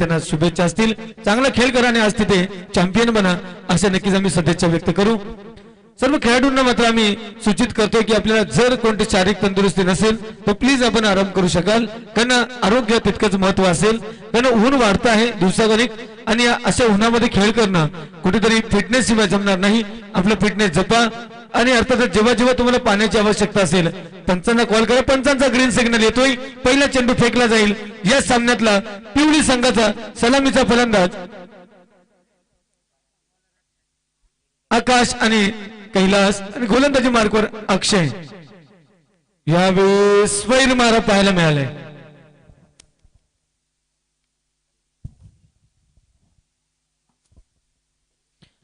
त्यांना शुभेच्छा असतील. चांगला खेळ करा आणि आज तिथे चॅम्पियन बना असे नक्कीच आम्ही सदिच्छा व्यक्त करू. सर्व खेळाडूंना मात्र आम्ही सूचित करतोय की आपल्याला जर कोणती शारीरिक तंदुरुस्ती नसेल तर प्लीज आपण आराम करू शकाल, कारण आरोग्य तितकंच महत्व असेल. कारण ऊन वाढत आहे दिवसागणिक आणि अशा उन्हामध्ये खेळ करणं कुठेतरी फिटनेस शिवाय जमणार नाही. आपलं फिटनेस जपा आणि अर्थातच जेव्हा जेव्हा तुम्हाला पाण्याची आवश्यकता असेल पंचांना कॉल करा. पंचांचा ग्रीन सिग्नल येतोय. पहिला चेंडू फेकला जाईल. या सामन्यातला पिवळी संघाचा सलामीचा फलंदाज आकाश आणि कैलास आणि गोलंदाजी मार्कवर अक्षय. यावेळी स्वैर मारा पाहायला मिळालाय.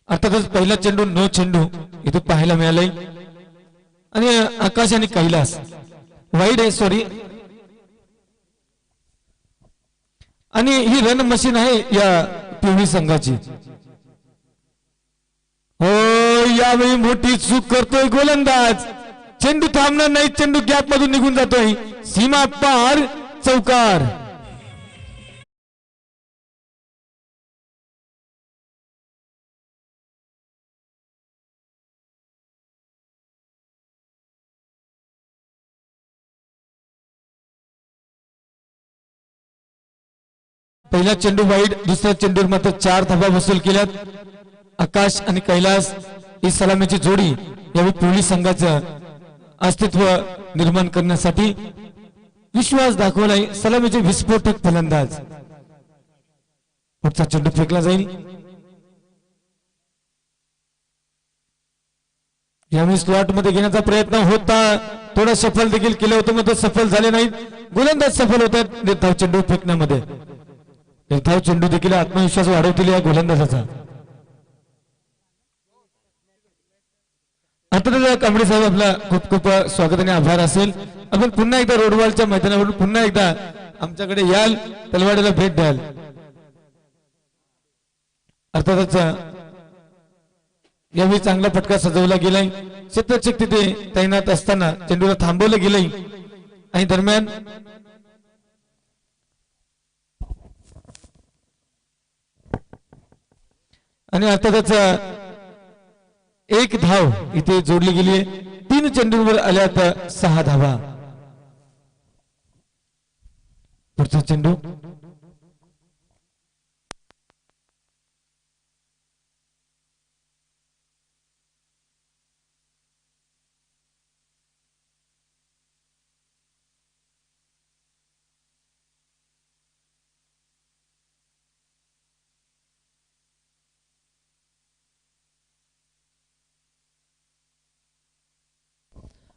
अर्थातच पहिला चेंडू नो चेंडू इथे पाहायला मिळालाय आणि आकाश आणि कैलास वाईड आहे सॉरी. आणि ही रन मशीन आहे या पिवळी संघाची. हो, यावेळी मोठी चूक करतोय गोलंदाज. चेंडू थांबणार नाही. चेंडू गॅप मधून निघून जातोय. सीमा पार चौकार. पहिला चेंडू वाईड. दुसऱ्या चेंडूवर मात्र 4 धाबा वसूल केल्यात. आकाश आणि कैलास ही सलामीची जोडी यावेळी पिवळी संघाचं अस्तित्व निर्माण करण्यासाठी विश्वास दाखवलाय. सलामीचे विस्फोटक फलंदाज. पुढचा चेंडू फेकला जाईल. यावेळी स्लॉट मध्ये घेण्याचा प्रयत्न होता. थोडा सफल देखील केलं होतं मात्र सफल झाले नाहीत. गोलंदाज सफल होतात निर्धाव चेंडू फेकण्यामध्ये. निर्धाव चेंडू देखील आत्मविश्वास वाढवतील या गोलंदाजाचा. आता कांबळे साहेब आपला खूप खूप स्वागत आणि आभार असेल. आपण पुन्हा एकदा रोडवालच्या मैदानावरून पुन्हा एकदा आमच्याकडे याल, तलवाड्याला भेट द्याल. अर्थातच यावेळी चांगला फटका सजवला गेलाय. क्षेत्ररक्षक तिथे तैनात असताना चेंडूला थांबवलं गेलंय आणि दरम्यान आणि अर्थातच एक धाव इथे जोडली गेली आहे. 3 चेंडूंवर आल्यात 6 धावा. पुढचा चेंडू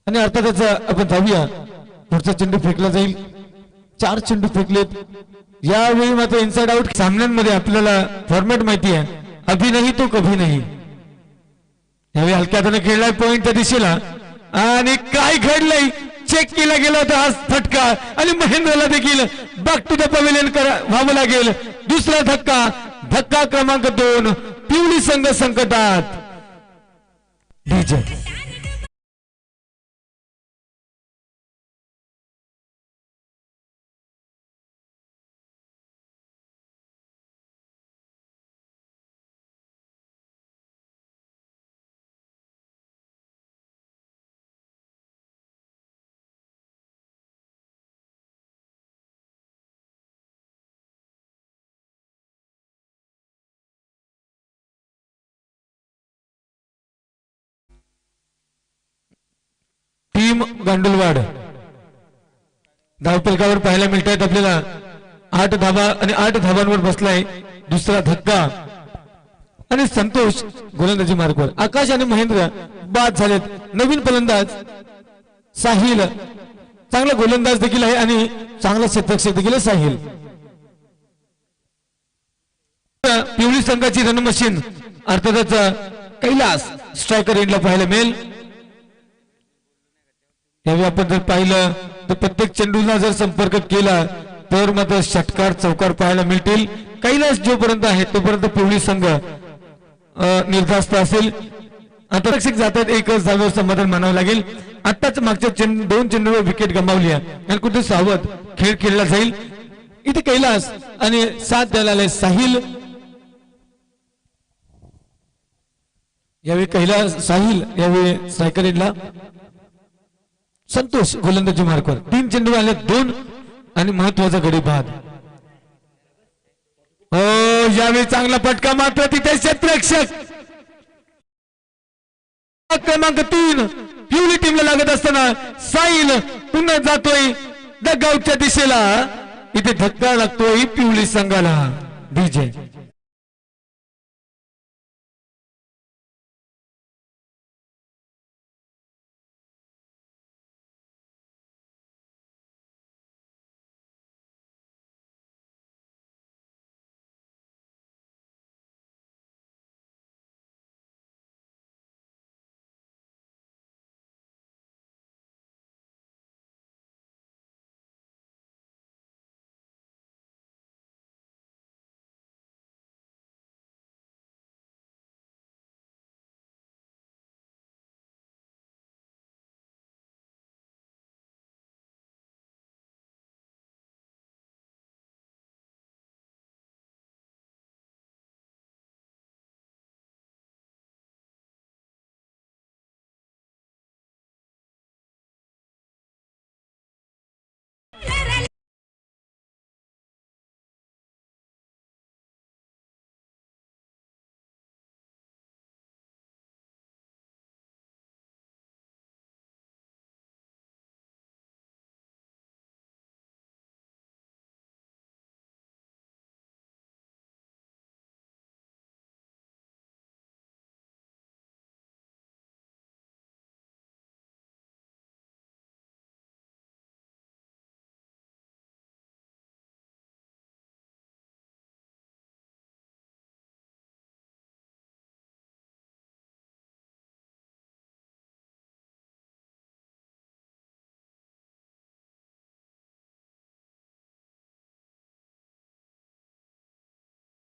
आणि अर्थातच आपण जाऊया. पुढचा चेंडू फेकला जाईल. 4 चेंडू फेकलेत. यावेळी मात्र इनसाइड आउट. सामन्यांमध्ये आपल्याला फॉर्मॅट माहिती आहे, अभी नाही तो कभी नाही. यावेळी हलक्या हाताने खेळलाय पॉइंटच्या दिशेला आणि काय घडलंय चेक केला गेला होता हा फटका आणि महेंद्रला देखील बॅक टू द पवेलियन व्हावं लागेल. दुसरा धक्का, धक्का क्रमांक 2. पिवळी संघ संकटात. डीजे टीम गांडुलवाड धावफलकावर पाहायला मिळत आहेत आपल्याला 8 धावा आणि 8 धावांवर बसलाय. दुसरा धक्का आणि संतोष गोलंदाजी मार्गवर. आकाश आणि महेंद्र बाद झालेत. नवीन फलंदाज साहिल चांगला गोलंदाज देखील आहे आणि चांगला क्षेत्ररक्षक देखील आहे साहिल. पिवळी संघाची रणमशीन अर्थातच कैलास स्ट्रायकर एंडला पाहायला मिळेल. यावेळी आपण जर पाहिलं तर प्रत्येक चेंडूला जर संपर्क केला तर मात्र षटकार चौकार पाहायला मिळतील. कैलास जोपर्यंत आहे तोपर्यंत पिवळी संघ निर्धास्त असेल. आता रक्षक जातात 1 धावेवर समाधान मानावं लागेल. आताच मागच्या 2 चेंडूवर विकेट गमावली आणि कुठे सावध खेळ खेळला जाईल. इथे कैलास आणि साथ द्यायला आले साहिल. यावेळी कैलास साहिल यावेळी स्ट्रायकरला संतोष गोलंदाजी मार्कवर 3 चेंडू आले 2 आणि महत्वाचा गडी बाद. हो यावेळी चांगला फटका मात्र तिथे क्षेत्ररक्षक क्रमांक 3 पिवली टीमला लागत असताना साहिल पुन्हा जातोय डगआउटच्या दिशेला. इथे धक्का लागतोय पिवली संघाला. डीजे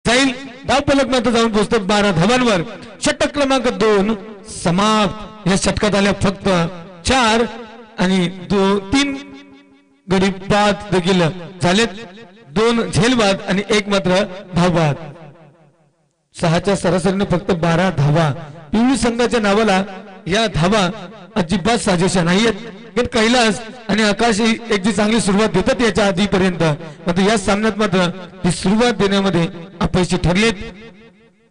जाईल. धावफलक मात्र जाऊन पोहोचतो 12 धावांवर. षटक क्रमांक 2 समाप्त. या षटकात आल्या फक्त 4 आणि 3 गडी बाद देखील झालेत. 2 झेलबाद आणि 1 मात्र धावबाद. 6च्या सरासरीने फक्त 12 धावा. पिवळी संघाच्या नावाला या धावा अजिबात साजेशा नाहीयेत. पण कैलास आणि आकाश एक जी चांगली सुरुवात देतात याच्या आधीपर्यंत, मात्र या सामन्यात मात्र ती सुरुवात देण्यामध्ये अपयशी ठरलेत.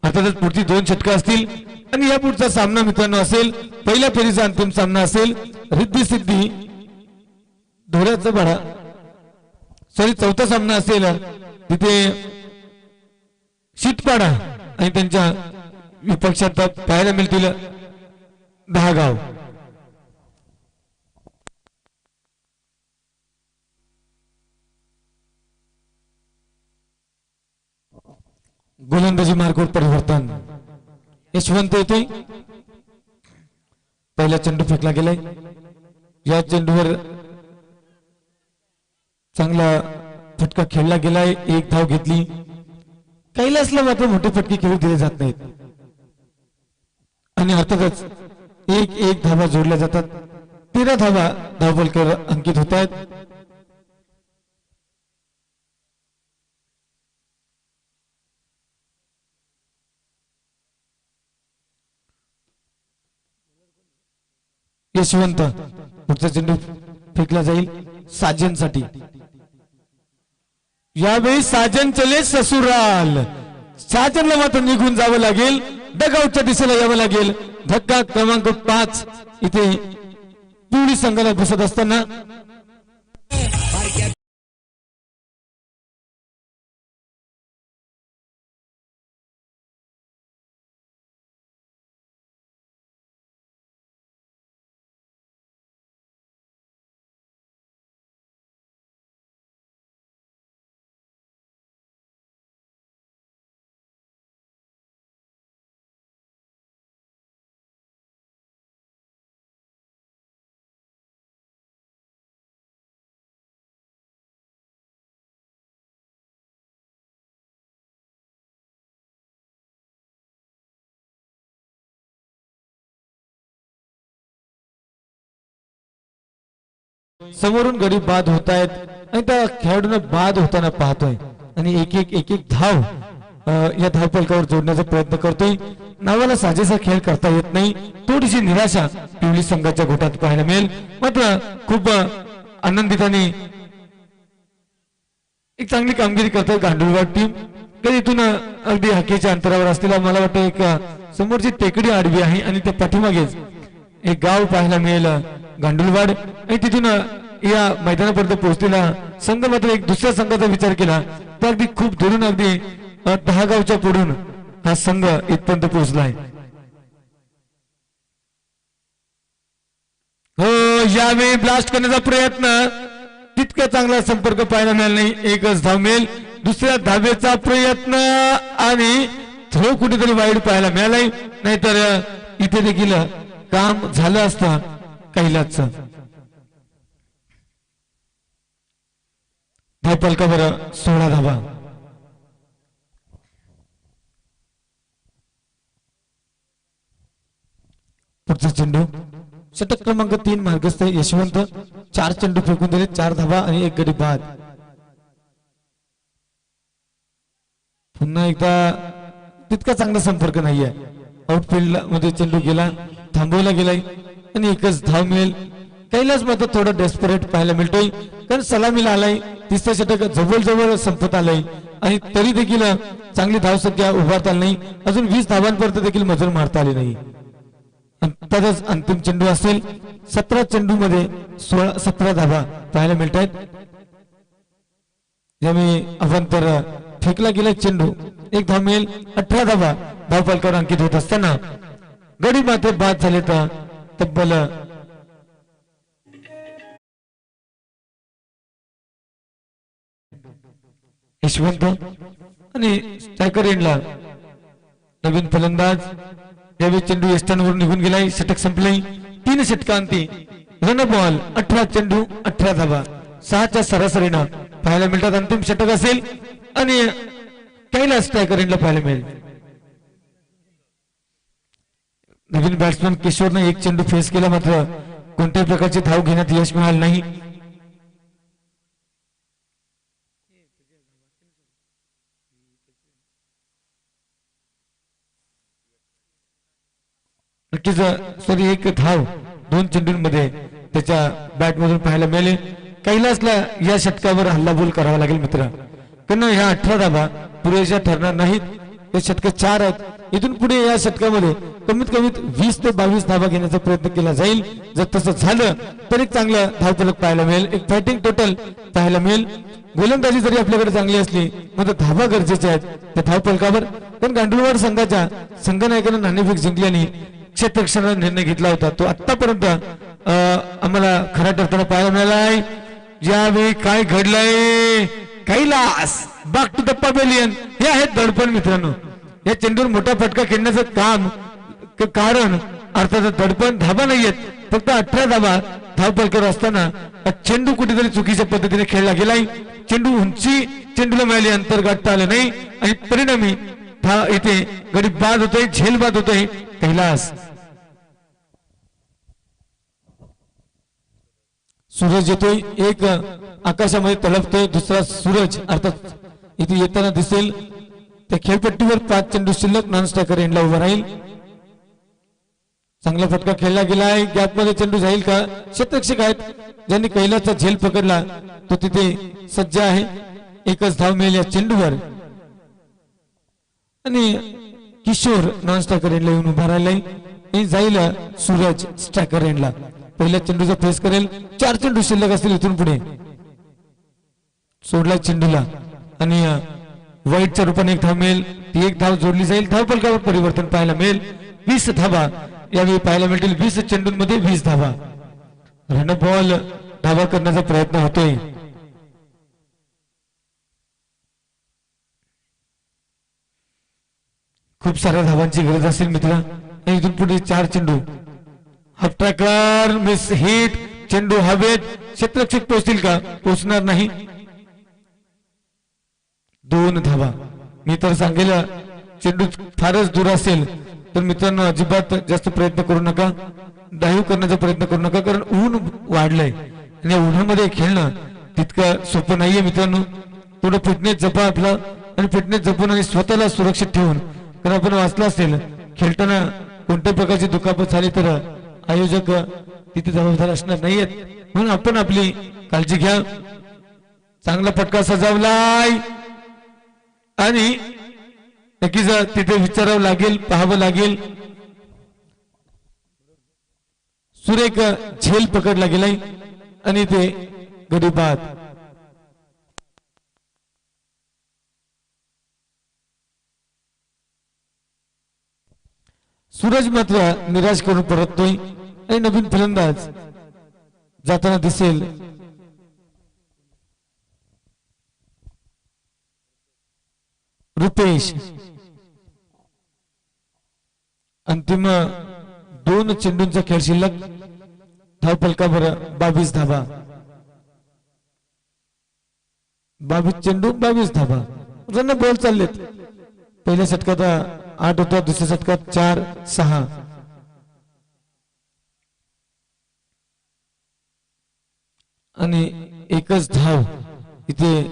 अर्थातच पुढची 2 षटकं असतील आणि या पुढचा सामना मित्रांनो असेल पहिल्या फेरीचा अंतिम सामना असेल रिद्धी सिद्धी धोऱ्याचा बडा चौथा सामना असेल तिथे शीतपाडा आणि त्यांच्या विपक्षात पाहायला मिळतील 10 गाव. गोलंदाजी मार्गावर परिवर्तन. यशवंत येतोय. पहिला चेंडू फेकला गेलाय. या चेंडूवर चांगला फटका खेळला गेलाय. 1 धाव घेतली. कैलासला मात्र मोठे फटके खेळू दिले जात नाहीत आणि अर्थातच 1 धावा जोडल्या जातात. 13 धावा धावफलकावर अंकित होत आहेत. यशवंत पुढचा चेंडू फेकला जाईल साजनसाठी. यावेळी साजन चले ससुराल. साजनला मात्र निघून जावं लागेल. डगआउटच्या दिशेला यावं लागेल. धक्का क्रमांक 5 इथे पिवळी संघाला बसत असताना समोरून गडी बाद होत आहेत. आणि त्या खेळाडूंना बाद होताना पाहतोय आणि एक एक धाव या धावपलकावर जोडण्याचा प्रयत्न करतोय. नावाला साजेसा खेळ करता येत नाही. थोडीशी निराशा पिवळी संघाच्या घोटात पाहायला मिळेल. मात्र खूप आनंदित आणि एक चांगली कामगिरी करतात गांडुलवाड टीम. कधी इथून अगदी हाकेच्या अंतरावर असलेला मला वाटतं एक समोरची टेकडी आडवी आहे आणि त्या पाठीमागेच एक गाव पाहायला मिळेल गांडुलवाड. आणि तिथून या मैदानापर्यंत पोहोचलेला संघ मात्र एक दुसऱ्या संघाचा विचार केला तर अगदी खूप दुरून अगदी 10 गावच्या पुढून हा संघ इथपर्यंत पोहोचलाय. हो, यावेळी ब्लास्ट करण्याचा प्रयत्न तितका चांगला संपर्क पाहायला मिळाला नाही. एकच धाव मिळेल. दुसऱ्या धावेचा प्रयत्न आणि थ्रो कुठेतरी वाईड पाहायला मिळालाय. नाहीतर इथे देखील काम झालं असतं कैलाच. धावपलकावर 16 धावा. पुढचा चेंडू षटक क्रमांक 3 मार्गस्थ यशवंत. 4 चेंडू फेकून दिले, 4 धावा आणि 1 गडी बाद. पुन्हा एकदा तितका चांगला संपर्क नाहीये. आउटफील्ड मध्ये चेंडू गेला, थांबवला गेलाय आणि एकच धाव मिळेल. कैलास मात्र थोडा डेस्परेट पाहायला मिळतोय कारण सलामीला आलाय. तिसरं षटक जवळ संपत आलंय आणि तरी देखील चांगली धावसंख्या उभारता आली नाही. अजून 20 धावांपर्यंत देखील मजल मारता आली नाही. त्यातच अंतिम चेंडू असेल. 17 चेंडू मध्ये 17 धावा पाहायला मिळत आहेत. यावेळी अवांतर फेकला गेला चेंडू, 1 धाव मिळेल. 18 धावा धावपलकावर अंकित होत असताना गडी मात्र बाद झाले तर तब्बल यशवंत आणि स्ट्रायकर एंडला नवीन फलंदाज. यावेळी चेंडू यष्टांवरून निघून गेलाय. षटक संपलंय. 3 षटकांती रन बॉल. 18 चेंडू 18 धावा 6च्या सरासरीनं पाहायला मिळतात. अंतिम षटक असेल आणि कैलास स्ट्रायकर एंडला पाहायला मिळेल. नवीन बॅट्समॅन किशोरनं 1 चेंडू फेस केला, मात्र कोणत्याही प्रकारची धाव घेण्यात यश मिळालं नाही. नक्कीच सॉरी 1 धाव 2 चेंडूंमध्ये त्याच्या बॅट मधून पाहायला मिळाले. कैलासला या षटकावर हल्लाबोल करावा लागेल मित्र, कारण ह्या 18 धावा पुरेशा ठरणार नाहीत. हे षटक 4 आहेत. इथून पुढे या षटकामध्ये कमीत कमी 20 ते 22 धावा घेण्याचा प्रयत्न केला जाईल. जर तसं झालं तर एक चांगलं धावफलक पाहायला मिळेल, एक फायटिंग टोटल पाहायला मिळेल. गोलंदाजी जरी आपल्याकडे चांगली असली मात्र धावा गरजेच्या आहेत त्या धावफलकावर. कारण गांडुलवाड संघाच्या संघनायकानं नाणेफेक जिंकली आणि क्षेत्ररक्षणाचा निर्णय घेतला होता. तो आतापर्यंत आम्हाला खरा ठरताना पाहायला मिळालाय. यावेळी काय घडलंय? Kailas back to the pavilion. हे आहेत दडपण मित्रांनो. या चेंडूवर मोठा फटका खेळण्याचं काम कारण अर्थात दडपण. धावा नाहीयेत, फक्त 18 धावा धावपलकावर असताना चेंडू कुठेतरी चुकीच्या पद्धतीने खेळला गेलाय. चेंडू उंची चेंडूला मिळाली, अंतर गाठता आलं नाही आणि परिणामी इथे गडी बाद होतोय, झेल बाद होतोय कैलास. सूरज येतोय, एक आकाशामध्ये तळपतोय, दुसरा सूरज अर्थात इथे येताना दिसेल. त्या खेळपट्टीवर 5 चेंडू शिल्लक. नॉन स्ट्रायकर एंडला उभा राहील. चांगला फटका खेळला गेलाय. गॅप मध्ये चेंडू जाईल का? क्षेत्ररक्षक आहेत ज्यांनी कैलासचा झेल पकडला तो तिथे सज्ज आहे. एकच धाव मिळेल या चेंडूवर आणि किशोर नॉन स्ट्रायकर एंडला येऊन उभा राहिलाय. जाईल सूरज स्ट्रायकर एंडला. पहिल्या चेंडूचा फेस करेल. 4 चेंडू शिल्लक असतील इथून पुढे. सोडला चेंडूला आणि वाईटच्या रूपाने 1 धाव मिळेल. ती 1 धाव जोडली जाईल. धावफलकावर परिवर्तन पाहायला मिळेल. 20 धावा यावेळी पाहायला मिळतील. 20 चेंडूंमध्ये 20 धावा. रन बॉल धावा करण्याचा प्रयत्न होतोय. खूप साऱ्या धावांची गरज असेल मित्र. इथून पुढे 4 चेंडू. Half tracker miss hit. चेंडू हवेत. क्षेत्ररक्षक पोहोचतील का? पोहोचणार नाही. 2 धावा. मी तर सांगेल चेंडू फारच दूर असेल तर मित्रांनो अजिबात जास्त प्रयत्न करू नका, डाईव्ह करण्याचा प्रयत्न करू नका, कारण ऊन वाढलंय आणि उन्हामध्ये खेळणं तितकं सोपं नाहीये मित्रांनो. थोडं फिटनेस जपा आपला आणि फिटनेस जपून आणि स्वतःला सुरक्षित ठेवून. कारण आपण वाचलं असेल खेळताना कोणत्याही प्रकारची दुखापत झाली तर आयोजक तिथे जबाबदार असणार नाहीयेत. म्हणून आपण आपली काळजी घ्या. चांगला फटका सजावलाय आणि नक्कीच तिथे विचारावं लागेल, पाहावं लागेल. सुरेख झेल पकडला गेलाय आणि ते गडी बाद. सूरज मात्र निराश करून परततोय आणि नवीन फलंदाज जाताना दिसेल. रुपेश अंतिम 2 चेंडूंचा खेळ शिल्लक. धावफलकावर 22 धावा. 22 चेंडू 22 धावा. रन बॉल चाललेत. पहिल्या षटकात 8 होता, दुसऱ्या षटकात 4-6. आणि एकच धाव इथे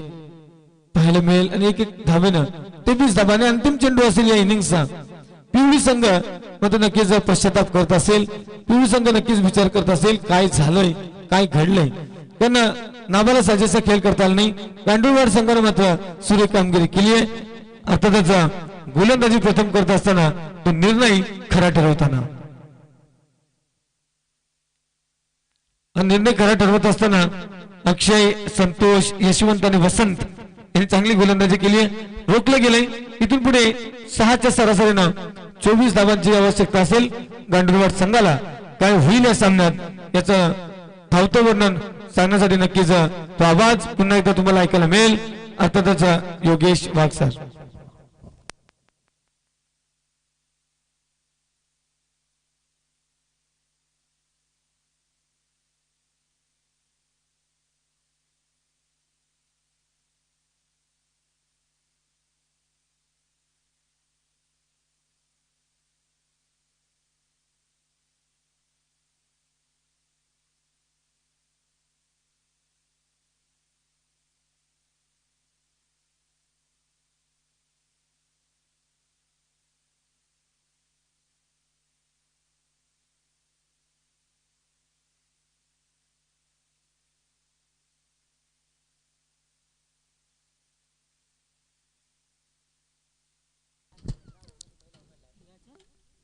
पाहायला मिळेल आणि एक धावेनं 23 धावाने अंतिम चेंडू असेल या इनिंगचा. पिवळी संघ मात्र नक्कीच पश्चाताप करत असेल. पिवळी संघ नक्कीच विचार करत असेल काय झालंय, काय घडलंय. त्यांना नाबाला साजेसा खेळ करता आला नाही. गांडूळवाड संघाने मात्र सुरेख कामगिरी केली आहे. अर्थातच गोलंदाजी प्रथम करत असताना तो निर्णय खरा ठरवताना निर्णय खरा ठरवत असताना अक्षय, संतोष, यशवंत आणि वसंत यांनी चांगली गोलंदाजी केली आहे. रोखलं गेलंय. इथून पुढे 6च्या सरासरीनं 24 धावांची आवश्यकता असेल गांडूळवाड संघाला. काय होईल या सामन्यात याचं धावतं वर्णन सांगण्यासाठी नक्कीच तो आवाज पुन्हा एकदा तुम्हाला ऐकायला मिळेल. अर्थातच योगेश वाघ सर.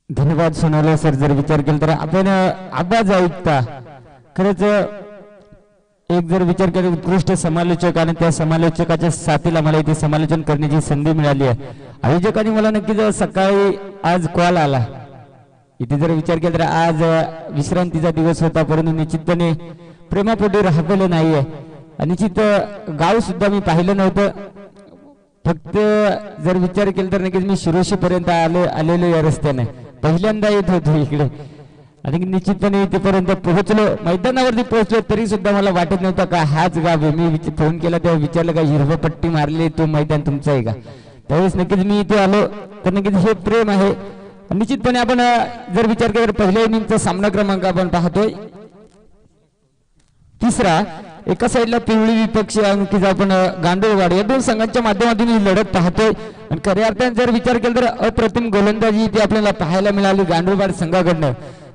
धन्यवाद सोनाला सर. जर विचार केला तर आपण आवाज ऐकता खरंच एक जर विचार केला उत्कृष्ट समालोचक आणि त्या समालोचकाच्या साथीला मला इथे समालोचन करण्याची संधी मिळाली आहे. आयोजकांनी मला नक्कीच सकाळी आज कॉल आला. इथे जर विचार केला तर आज विश्रांतीचा दिवस होता परंतु निश्चितपणे प्रेमापोटी राहिलेलं नाहीये. निश्चित गाव सुद्धा मी पाहिलं नव्हतं. फक्त जर विचार केला तर नक्कीच मी शिरोशीपर्यंत आलेलो या रस्त्याने पहिल्यांदा येत होतो इकडे आणि निश्चितपणे इथेपर्यंत पोहोचलो. मैदानावरती पोहोचलो तरी सुद्धा मला वाटत नव्हतं का हाच गाव आहे. मी फोन केला तेव्हा विचारलं का हिरवं पट्टी मारली तो मैदान तुमचं आहे का. त्यावेळेस नक्कीच मी इथे आलो तर नक्कीच हे प्रेम आहे. निश्चितपणे आपण जर विचार केला तर पहिल्या इनिंगचा सामना क्रमांक आपण पाहतोय. तिसरा एका साईडला पिवळी विपक्ष आणखी आपण गांडूळवाड या 2 संघांच्या माध्यमातून ही लढत पाहतोय. आणि खऱ्या अर्थाने जर विचार केला तर अप्रतिम गोलंदाजी इथे आपल्याला पाहायला मिळाली गांडूळवाड संघाकडनं.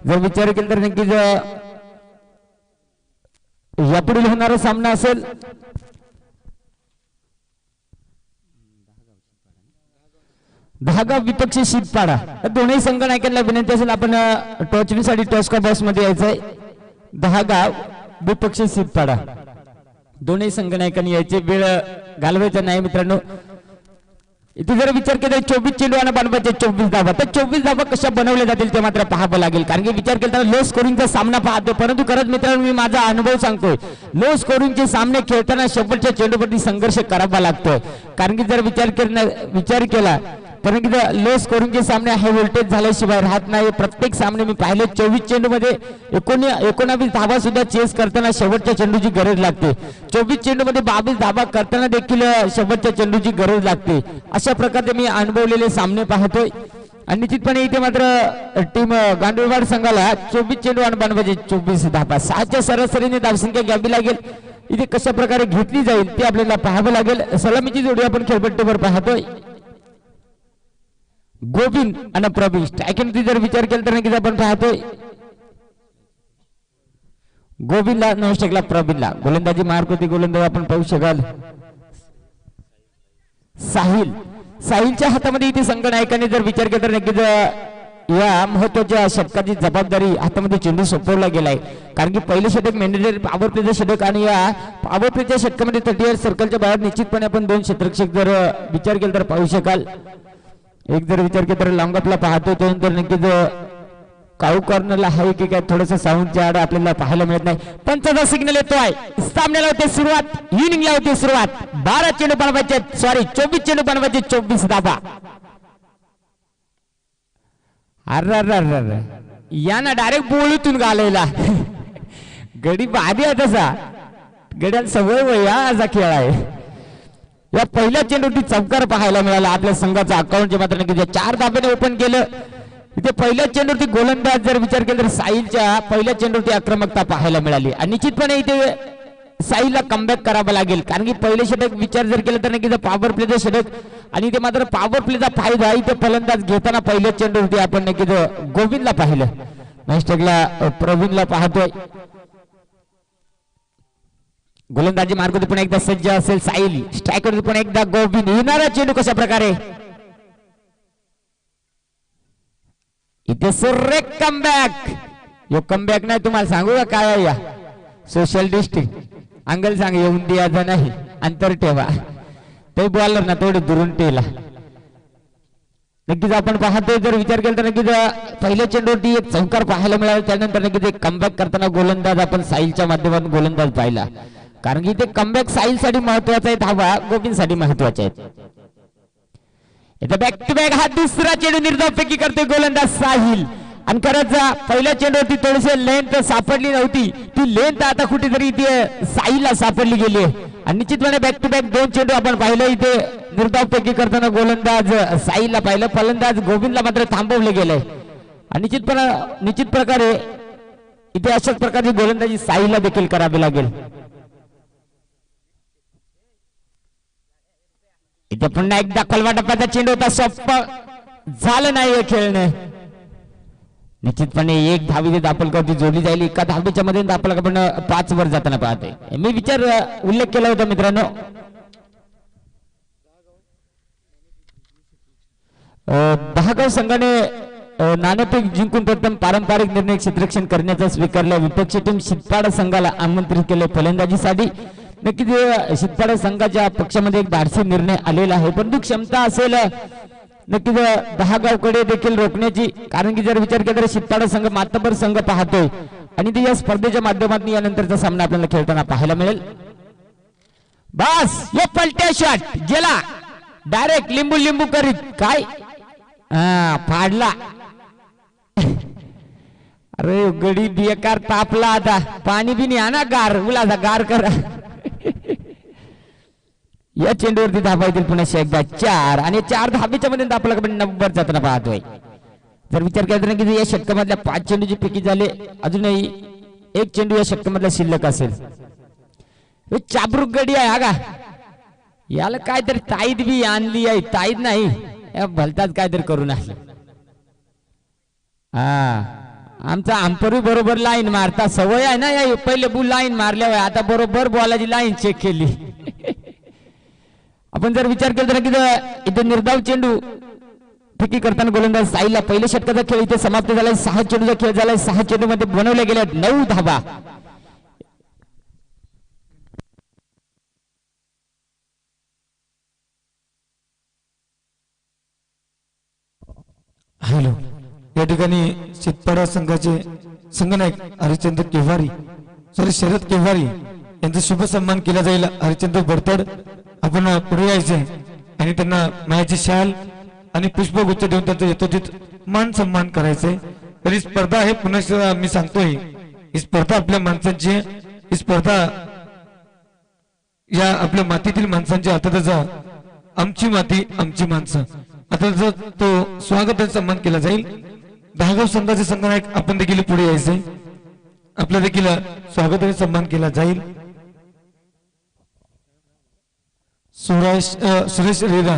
जर विचार केला तर नक्कीच यापुढील होणारा सामना असेल दहागाव विपक्षी शीतपाडा. दोन्ही संघ नायकांना विनंती असेल आपण टॉचविंगसाठी टॉस का बॉक्स मध्ये यायचंय. दहागाव विपक्षी शीतपाडा दोन्ही संघ नायकांनी यायचे. वेळ घालवायचा नाही मित्रांनो. इथे जर विचार केला 24 चेंडू आणि बनवायचे 24 धावा तर 24 धावा कशा बनवल्या जातील ते मात्र पाहावं लागेल. कारण की विचार केला तर लो स्कोरिंगचा सामना पाहतो परंतु खरंच मित्रांनो मी माझा अनुभव सांगतोय लो स्कोरिंगचे सामने खेळताना शेवटच्या चेंडूवरती संघर्ष करावा लागतोय. कारण की जर विचार केला कारण की लो स्कोरिंगचे सामने हाय व्होल्टेज झाल्याशिवाय राहत नाही. प्रत्येक सामने मी पाहिले 24 चेंडू मध्ये 19 धावा सुद्धा चेस करताना शेवटच्या चेंडूची गरज लागते. 24 चेंडू मध्ये 22 धावा करताना देखील शेवटच्या चेंडूची गरज लागते. अशा प्रकारे मी अनुभवलेले सामने पाहतोय. आणि निश्चितपणे इथे मात्र टीम गांडूळवाड संघाला 24 चेंडू आणि बनवायचे 24 धावा 6च्या सरासरीने धावसंख्या घ्यावी लागेल. इथे कशा प्रकारे घेतली जाईल ते आपल्याला पाहावं लागेल. सलामीची जोडी आपण खेळपट्टीवर पाहतोय. गोविंद आणि प्रवीण स्ट्रायकिंगची जर विचार केला तर नक्कीच आपण पाहतोय गोविंदला नॉनस्टिकला प्रवीणला गोलंदाजी मार्ग गोलंदाज आपण पाहू शकाल. साहिलच्या हातामध्ये इथे संघनायकाने जर विचार केला तर नक्कीच या महत्वाच्या षटकाची जबाबदारी हातामध्ये चेंडू सोपवला गेलाय. कारण की पहिले षटक मॅन्डेटरी पॉवर प्लेचं षटक आणि या पॉवर प्लेच्या षटकामध्ये 38 सर्कलच्या बाहेर निश्चितपणे आपण 2 क्षेत्ररक्षक जर विचार केला तर पाहू शकाल. एक जर विचार केला तर लॉंगअपला पाहतोय त्यानंतर नक्कीच काऊ कॉर्नरला आहे की काय थोडंसं साऊंडच्या आड आपल्याला पाहायला मिळत नाही. पंचाचा सिग्नल येतोय. सामन्याला होते सुरुवात. इनिंगला होते सुरुवात. 12 चेंडू बनवायचे 24 चेंडू बनवायचे 24 धाबा. अर याना डायरेक्ट बोलूतून घालायला गडी भारी आहे तसा. गड्याला सवय वय असा खेळ आहे. या पहिल्या चेंडूची चौकार पाहायला मिळाला आपल्या संघाचा अकाउंटचे मात्र नक्की 4 धाब्याने ओपन केलं. इथे पहिल्या चेंडूवरती गोलंदाज जर विचार केला तर साहिलच्या पहिल्या चेंडूवरती आक्रमकता पाहायला मिळाली आणि निश्चितपणे इथे साहिलला कमबॅक करावा लागेल. कारण की पहिले षटक विचार जर केला तर नक्कीच पॉवर प्लेचं षटक आणि इथे मात्र पॉवर प्लेचा फायदा इथे फलंदाज घेताना पहिल्या चेंडूवरती आपण नक्कीच गोविंदला पाहिलं. नाईस्टकला प्रवीणला पाहतोय. गोलंदाजी मार्ग पुन्हा एकदा सज्ज असेल साहिल. स्ट्रायकर पुन्हा एकदा गोविंद. येणारा चेंडू कशा प्रकारे इथे सुरेख कमबॅक. यो कमबॅक नाही तुम्हाला सांगू का काय आहे या सोशल डिस्ट्रिक्ट अंगल सांग येऊन द्यायचं नाही. अंतर ठेवा ते बॉलर ना थोडे दुरून ठेवला. नक्कीच आपण पाहतोय जर विचार केला तर नक्कीच पहिल्या चेंडूवरती एक चौकार पाहायला मिळाला. त्यानंतर नक्कीच एक कमबॅक करताना गोलंदाज आपण साहिलच्या माध्यमातून गोलंदाज पाहिला. कारण की ते कमबॅक साहिलसाठी महत्वाचा आहे. धावा गोविंदसाठी महत्वाचे आहेत. इथे बॅक टू बॅक हा दुसरा चेंडू निर्धावपैकी करते गोलंदाज साहिल. आणि खरंच पहिल्या चेंडूवरती थोडीशी लेंथ सापडली नव्हती. ती लेंथ आता कुठेतरी इथे साहिलला सापडली गेली आणि निश्चितपणे बॅक टू बॅक 2 चेंडू आपण पाहिलं. इथे निर्धावपैकी करताना गोलंदाज साहिलला पाहिलं. फलंदाज गोविंदला मात्र थांबवले गेलंय आणि निश्चित प्रकारे इथे अशाच प्रकारची गोलंदाजी साहिलला देखील करावी लागेल. इथे पुन्हा एकदा कलवा टप्प्याचा चेंडू होता. सोप्पा झालं नाही खेळणे. निश्चितपणे एक धावी दापलकवरती जोडली जाईल. एका धावेच्या मध्ये दापलक आपण 5 वर जाताना पाहतोय. मी विचार उल्लेख केला होता मित्रांनो. दहागाव संघाने नाणेफेक जिंकून प्रथम पारंपरिक निर्णय क्षेत्ररक्षण करण्याचा स्वीकारला. विपक्षी टीम शितपाडा संघाला आमंत्रित केले फलंदाजीसाठी. नक्कीच शितपाडा संघाच्या पक्षामध्ये एक धाडसी निर्णय आलेला आहे. परंतु क्षमता असेल नक्कीच दहागावकडे देखील रोखण्याची. कारण की जर विचार केला तर शितपाडा संघ मातबर संघ पाहतोय आणि ते या स्पर्धेच्या माध्यमातून यानंतरचा सामना आपल्याला खेळताना पाहायला मिळेल. बस हे पलट्या शॉट गेला डायरेक्ट लिंबू लिंबू करीत काय फाडला. अरे गडी बेकार तापला. आता पाणी बिनी आणा गार उलासा गार करा. या चेंडूवरती धाबा येतील पुन्हा एकदा 4 आणि 4 धाबेच्या मध्ये आपला 90 जाताना पाहतोय. जर विचार केला तर की या षटकामधल्या 5 चेंडूची पैकी झाले अजूनही एक चेंडू या षटकामधला शिल्लक असेल. चाबरूक गडी आहे हा का. याला काहीतरी ताईद बी आणली आहे. ताईद नाही भलताच काहीतरी करून आलं. आमचा अंपरी बरोबर लाईन मारता सवय आहे ना. या पहिले बुल लाईन मारल्या आता बरोबर बॉलाची लाईन चेक केली. आपण जर विचार केला तर की इथे निर्धाव चेंडू फेकी करताना गोलंदाज साहिलला पहिल्या षटकाचा खेळ इथे समाप्त झालाय. 6 चेंडूचा खेळ झालाय. 6 चेंडू मध्ये बनवल्या गेल्या 9 धाबा. हॅलो या ठिकाणी शितपाडा संघाचे संघनायक हरिचंद्र केवारी शरद केवारी यांचा शुभ सन्मान केला जाईल. हरिचंद्र बडतड आपण पुढे यायचे आणि त्यांना मायाची शाल आणि पुष्पगुच्छ देऊन त्यांचा यथोचित मान सन्मान करायचंय. तर ही स्पर्धा आहे पुन्हा मी सांगतोय ही स्पर्धा आपल्या माणसांची. ही स्पर्धा या आपल्या मातीतील माणसांच्या हातातच आमची माती आमची माणसं आता जर तो स्वागत आणि सन्मान केला जाईल. दहागाव संघाचे संघनायक आपण देखील पुढे यायचे. आपला देखील स्वागत आणि सन्मान केला जाईल. सुरेश रेरा,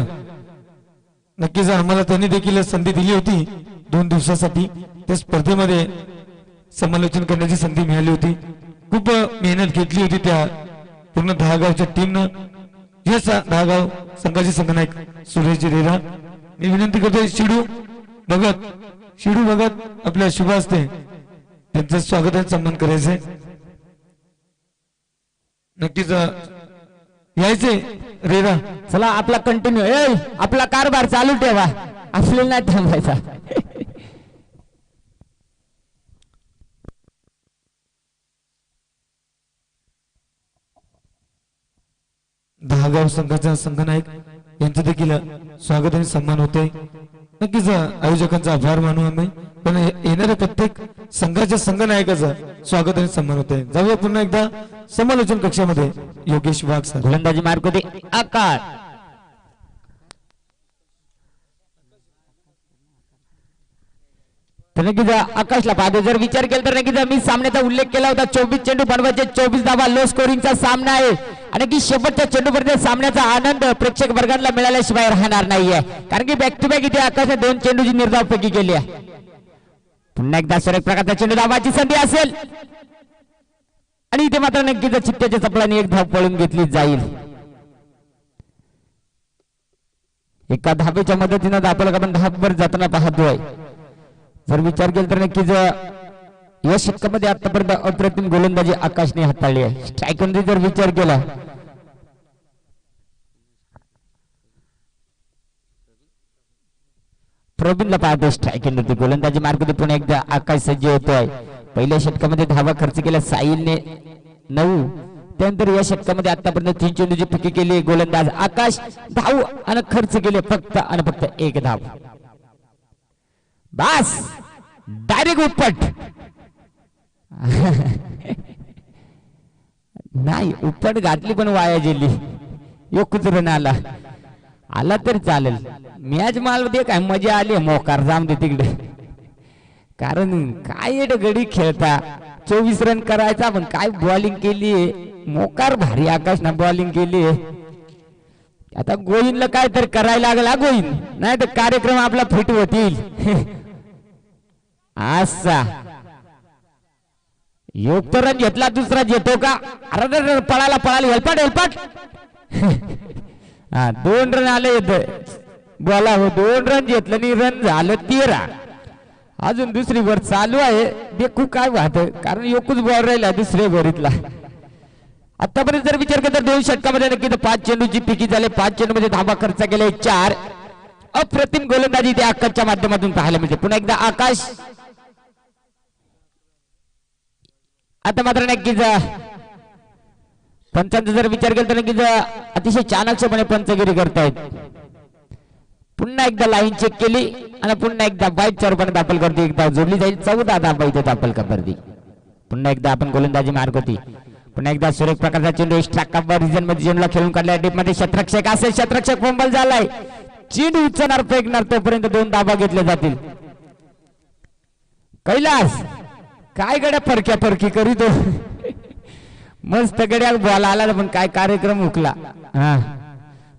नक्कीच आम्हाला त्यांनी देखील संधी दिली होती 2 दिवसासाठी. त्या स्पर्धेमध्ये समालोचन करण्याची संधी मिळाली होती. खूप मेहनत घेतली होती त्या पूर्ण दहागावच्या टीमनं. यस दहागाव संघाचे संघनायक सुरेश रेरा. मी विनंती करतोय शिडू भगत आपल्या शुभ हस्ते त्यांचं स्वागत आणि सन्मान करायचंय. नक्कीच यायचे रेरा. चला आपला कंटिन्यू आपला कारभार चालू ठेवा, आपल्याला नाही थांबायचा. दहागाव संघाचा संघनायक यांचं देखील स्वागत आणि सन्मान होतोय. नक्कीच आयोजकांचा आभार मानू आम्ही, पण येणाऱ्या प्रत्येक संघाच्या संघनायकाचं स्वागत आणि सन्मान होतोय. जाऊया पुन्हा एकदा समालोचन कक्षामध्ये. योगेश वाघ सर. गोलंदाजी मार्क होते आकार. तर नक्कीच आकाशला पाहतो. जर विचार केला तर नक्कीच मी सामन्याचा उल्लेख केला होता. 24 चेंडू बनवायचे, 24 धावा, लो स्कोरिंगचा सामना आहे आणि की शेवटच्या चेंडूपर्यंत सामन्याचा आनंद प्रेक्षक वर्गाला मिळाल्याशिवाय राहणार नाहीये. कारण की बॅक टू बॅक इथे आकाशने 2 चेंडूची निर्धावपैकी केली आहे. पुन्हा एकदा एक प्रकारचा चेंडू धावाची संधी असेल आणि इथे मात्र नक्कीच चित्त्याच्या चपलाने 1 धाव पळून घेतली जाईल. एका धावेच्या मदतीनं आपल्याला आपण धावभर जाताना पाहतोय. जर विचार केला तर नक्कीच या षटकामध्ये आतापर्यंत अप्रतिम गोलंदाजी आकाशने हाताळली आहे. स्ट्राईक मध्ये जर विचार केला प्रवीणला पाहतो स्ट्राईक मध्ये गोलंदाजी मार्ग पुन्हा एकदा आकाश सज्ज होतोय. पहिल्या षटकामध्ये धावा खर्च केला साहिलने 9. त्यानंतर या षटकामध्ये आतापर्यंत 3 चेंडूची फेकी केली गोलंदाज आकाश. धाव आणि खर्च केले फक्त आणि फक्त 1 धाव. बस डायरेक्ट उपट नाही, उपट घातली पण वाया गेली. योगच रन आला तर चालेल. मॅच माल दे काय मजा आली. मोकार जाम दे तिकडे. कारण काय गडी खेळता 24 रन करायचा पण काय बॉलिंग केली. मोकार भारी आकाश ना बॉलिंग केली. आता गोविंदला काय तर करायला लागला गोविंद, नाही तर कार्यक्रम आपला फिट होतील. असा योग तर रन घेतला, दुसरा घेतो का. अरे पळाला हेलपाट. हा 2 रन आले बोला हो. 2 रन घेतलं आणि रन झालं 13. अजून दुसरी वर चालू आहे. देखू काय वाहत, कारण योकूच बॉल राहिला दुसऱ्या भरीतला. आतापर्यंत जर विचार केला तर 2 षटकामध्ये नक्की 5 चेंडूची पिकी झाले. 5 चेंडूमध्ये धावा खर्च केले 4. अप्रतिम गोलंदाजी त्या आकाशच्या माध्यमातून पाहायला मिळते. पुन्हा एकदा आकाश. आता मात्र नक्कीच पंचांचा जर विचार केला तर नक्कीच अतिशय चाणक्षपणे पंचगिरी करतायत. पुन्हा एकदा लाईन चेक केली आणि पुन्हा एकदा बाईटच्या रूपाने दाखल करते. एकदा जोडली जाईल 14 धावा इथे दाखल करते. पुन्हा एकदा आपण गोलंदाजी मार्क होती. पुन्हा एकदा सुरेख प्रकारचा चेंडू एक्स्ट्रा कव्हर रिजन मध्ये चेंडूला खेळून काढला. डीप मध्ये क्षेत्ररक्षक असेल, क्षेत्ररक्षक फंबल झालाय. चेंडू उचलणार फेकणार तोपर्यंत 2 धावा घेतल्या जातील. कैलास काय गड्या फरकी करीतो. मस्त गड्या बॉल आला पण काय कार्यक्रम हुकला.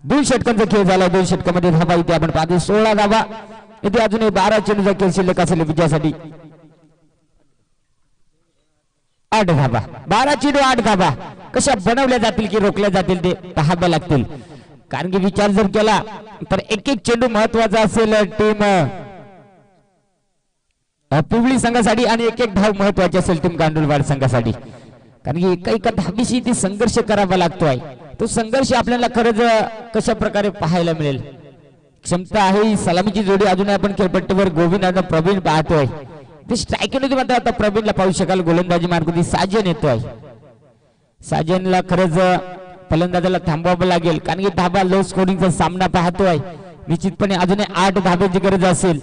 2 षटकांचा खेळ झाला. 2 षटकामध्ये धावा इथे आपण पाहतो 16 धावा. इथे अजूनही 12 चेंडूचा खेळ शिल्लक असेल विजयासाठी. 8 धावा, 12 चेंडू 8 धावा कशा बनवल्या जातील की रोखल्या जातील ते पाहावे लागतील. कारण की विचार जर केला तर एक चेंडू महत्वाचा असेल टीम पिवळी संघासाठी आणि एक धाव महत्वाची असेल टीम गांडूळवाड संघासाठी. कारण की एका धावीशी ती संघर्ष करावा लागतोय. तो संघर्ष आपल्याला खरंच कशा प्रकारे पाहायला मिळेल. क्षमता आहे. सलामीची जोडी अजून आपण खेळपट्टीवर गोविंद आणि प्रवीण पाहतोय. ते स्ट्रायकिंग मात्र आता प्रवीणला पाहू शकाल. गोलंदाजी मार्गावरती साजन येतोय. साजनला खरंच फलंदाजाला थांबवावं लागेल. कारण की धाबा लो स्कोरिंगचा सामना पाहतोय. निश्चितपणे अजून 8 धाब्याची गरज असेल.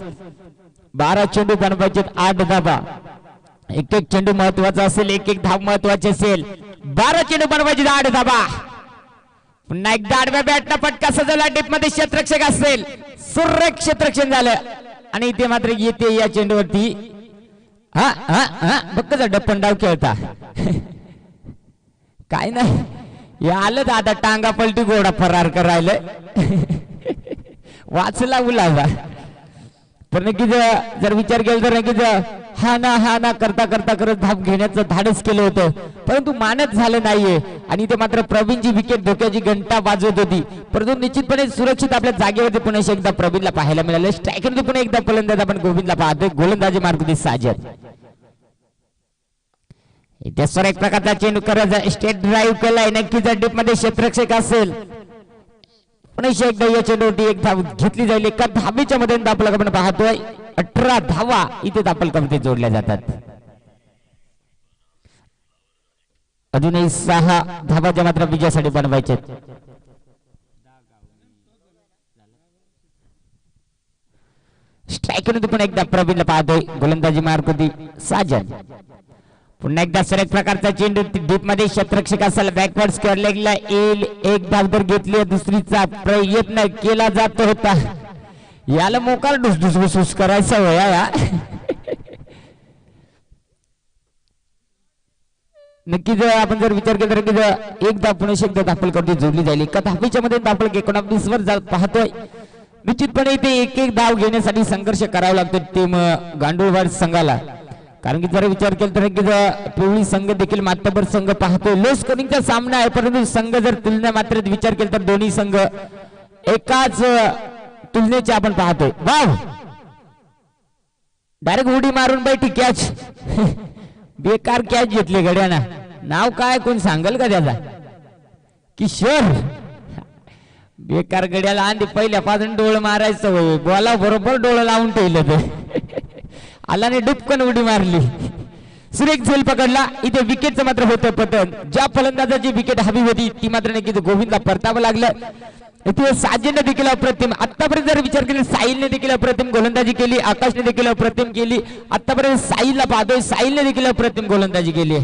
12 चेंडू बनवायचे 8 धाबा. एक चेंडू महत्वाचा असेल, एक धाव महत्वाची असेल. 12 चेंडू बनवायचे 8 धाबा. पुन्हा एकदा आडव्या बॅटला फटका सजवला. डीप मध्ये क्षेत्ररक्षक असेल, सुरेख क्षेत्ररक्षण झालं आणि इथे मात्र येते या चेंडूवरती बक्कचा डप्पन डाव खेळता. काय नाही हे आलं दादा टांगा पलटी घोडा फरार करायला वाचला उलावा. पण नक्कीच जर विचार केला तर नक्कीच हा ना करता करता करत धाप घेण्याचं धाडस केलं होतं, परंतु मानत झालं नाहीये. आणि ते मात्र प्रवीणची विकेट धोक्याची घंटा वाजवत होती, परंतु निश्चितपणे सुरक्षित आपल्या जागेवरती पुन्हा एकदा प्रवीणला पाहायला मिळालं. स्ट्रायकरमध्ये पुन्हा एकदा फलंदाज आपण गोविंदला पाहतोय. गोलंदाजी मार्गदी साजद. इथे एक प्रकारचा चेंडू करत स्टेट ड्राईव्ह केलाय. नक्कीच डीप मध्ये क्षेत्ररक्षक असेल. पुन्हा एकदा या चेंडूवरती एक धाव घेतली जाईल. एका धावेच्या मध्ये दापल आपण पाहतोय 18 धावा इथे दापल कमते जोडल्या जातात. अजूनही 6 धावाच्या मात्र विजयासाठी बनवायचे. स्ट्रायकर पण एकदा प्रवीणला पाहतोय. गोलंदाजी मार्गदी साजन. पुन्हा एकदा एक प्रकारचा चेंडू डीप मध्ये क्षेत्ररक्षक असेल. बॅकवर्ड स्क्वेअर लेगला येईल. एक धाव तर घेतली. दुसरीचा प्रयत्न केला जात होता. याला मोकार डुसडुस करायचा होया. नक्कीच आपण जर विचार केला तर एक धाव पुन्हा एकदा दाखल करते जोडली जाईल. एका धावेच्या मध्ये दाखल 19 वर पाहतोय. निश्चितपणे इथे एक धाव घेण्यासाठी संघर्ष करावा लागतो टीम गांडूळवाड संघाला. कारण की जर विचार केला तर नक्कीच पिवळी संघ देखील मातबर संघ पाहतोय. लो स्कोरिंगचा सामना आहे, परंतु संघ जर तुलना मात्र विचार केला तर दोन्ही संघ एकाच तुलनेचे आपण पाहतोय. वाव डायरेक्ट उडी मारून बैठी कॅच. बेकार कॅच घेतली गड्याना. नाव काय कोण सांगल का त्याचा? किशोर. बेकार गड्याला आणि पहिल्यापासून डोळ मारायचं होय. बॉला बरोबर डोळ लावून ठेवलं ते. आला ने डुपकन उडी मारली. सुरेख झेल पकडला. इथे विकेटचं मात्र होतं पतन. ज्या फलंदाजाची विकेट हवी होती ती मात्र नक्कीच गोविंदला परतावं लागलं. इथे साजेने देखील अप्रतिम. आतापर्यंत जर विचार केला साहिलने देखील अप्रतिम गोलंदाजी केली. आकाशने देखील अप्रतिम केली. आतापर्यंत साहिलला पाहतोय. साहिलने देखील अप्रतिम गोलंदाजी केली.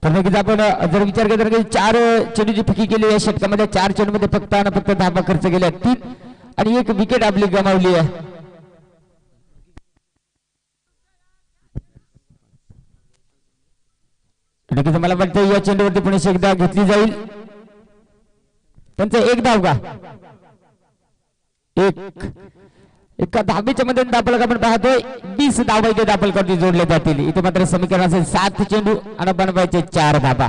तर नक्कीच आपण जर विचार केला तर 4 चेंडूची फेकी केली या षटकामध्ये. 4 चेंडूमध्ये फक्त आणि फक्त धावा खर्च केल्या 3 आणि 1 विकेट आपली गमावली आहे. नक्कीच मला वाटतं या चेंडूवरती पुन्हा एकदा घेतली जाईल. त्यांचं 1 धाव का एका धावेच्या मध्ये दापल आपण पाहतोय. 20 धावा इथे दापल करती जोडले जातील. इथे मात्र समीकरण असेल 7 चेंडू आणि बनवायचे 4 धावा.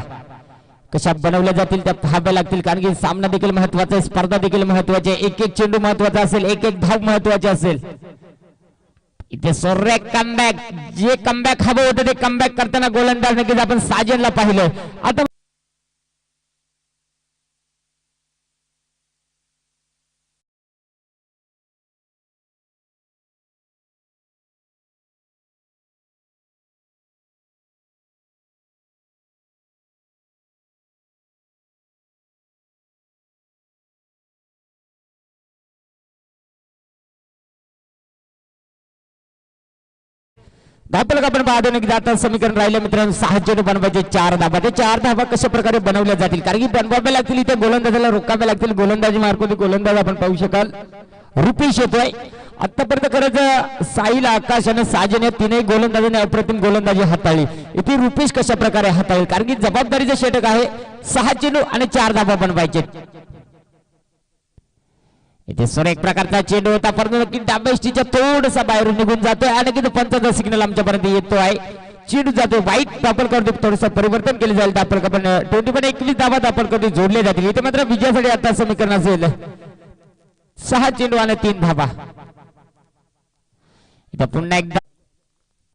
कशा बनवल्या जातील त्या पाहाव्या लागतील, कारण की सामना देखील महत्वाचा आहे, स्पर्धा देखील महत्वाची आहे. एक चेंडू महत्वाचा असेल, एक धाव महत्वाचे असेल. इथे सोर्रेक कमबॅक. जे कमबॅक हवं होतं ते कमबॅक करताना गोलंदाज नक्कीच आपण साजनला पाहिलं. आता धापलक आपण पाहतो की आता समीकरण राहिले मित्रांनो 6 चेंडू बनवायचे 4 धाबा. ते 4 धाबा कशा प्रकारे बनवल्या जातील, कारण की बनवाव्या लागतील. इथे गोलंदाजाला रोखाव्या लागतील. गोलंदाजी मार्फत गोलंदाज आपण पाहू शकाल रुपेश येतोय. आतापर्यंत खरंच साहिल, आकाश आणि साजन या तीनही गोलंदाजाने अप्रतिम गोलंदाजी हाताळली. इथे रुपेश कशा प्रकारे हाताळेल, कारण की जबाबदारीचं षटक आहे. 6 चेंडू आणि 4 धाबा बनवायचे. इथे सर एक प्रकारचा चेंडू होता, परंतु डाबेस्टीच्या थोडासा बाहेरून निघून जातोय आणि किती पंचाचा सिग्नल आमच्यापर्यंत येतो आहे. चेंडू जातोय वाईट. दापल करतो थोडंसं परिवर्तन केले जाईल. दापल पण 21 धावा दापल करतो जोडले जातील. इथे मात्र विजयासाठी आता समीकरण असेल 6 चेंडू आणि 3 धावा. इथे पुन्हा एकदा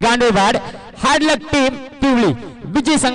गांडूळवाड हार्ड लक टीम पिवळी विजय संघ